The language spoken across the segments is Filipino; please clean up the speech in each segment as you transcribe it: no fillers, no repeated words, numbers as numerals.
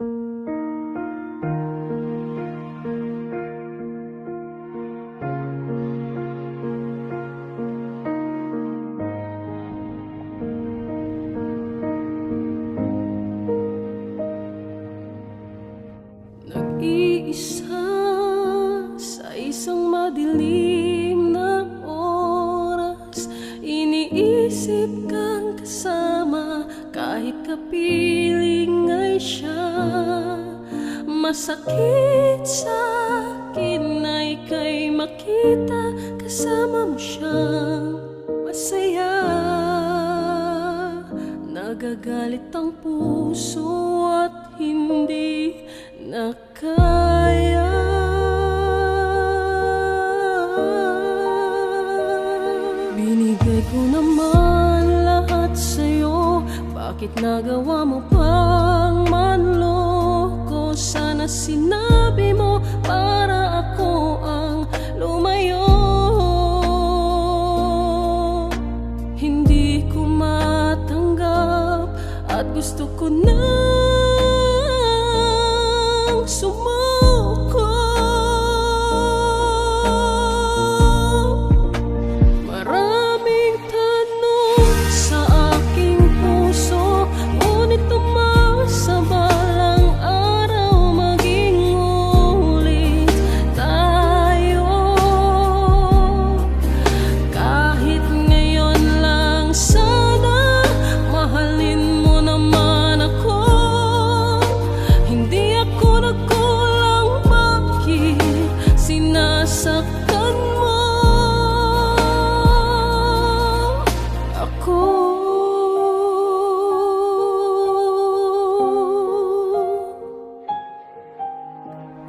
Nag-iisa sa isang madilim na oras, iniisip kang kasama kahit kapiling ay siya. Masakit sa akin ay kay makita kasama mo siyang masaya. Nagagalit ang puso at hindi na kaya. Binigay ko naman lahat sa'yo, bakit nagawa mo pang manloko? Sana sinabi mo para ako ang lumayo. Hindi ko matanggap at gusto ko na sumuko. Maraming tanong sa aking puso, ngunit umasa balang araw maging ulit tayo. Kahit ngayon lang, sana mahalin mo naman ako. Hindi ako nagkulang, bakit sinasaktan mo ako?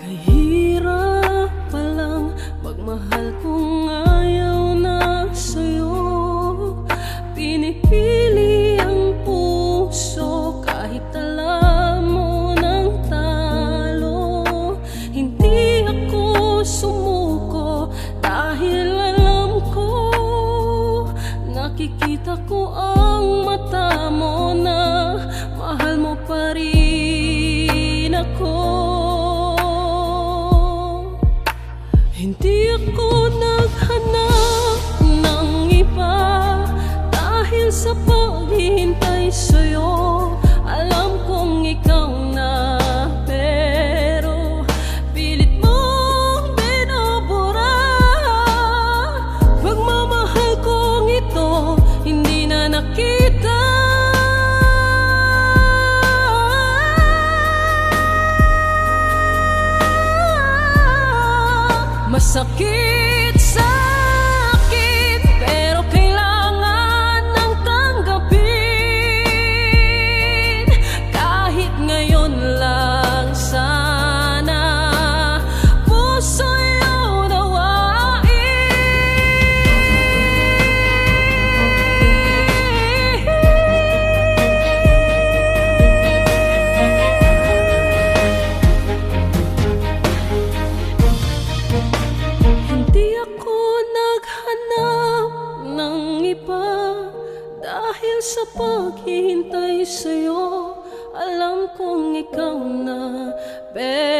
Kahirap palang magmahal kung ayaw na sa'yo. Pinipili ang puso kahit alam mo ng talo. Hindi ako sumuko dahil alam ko, nakikita ko ang mata mo na mahal mo pa rin ako. Hindi ako naghanap ng iba dahil sa paghihintay sa'yo. Alam kong ikaw na, pero pilit mong binubura. Pagmamahal kong ito, hindi na nakita. Masakit sa akin, pero kailangan nang tanggapin. Kahit ngayon lang, sana puso'y unawain. Hindi ako naghanap ng iba dahil sa paghihintay sa'yo. Alam kong ikaw na, pero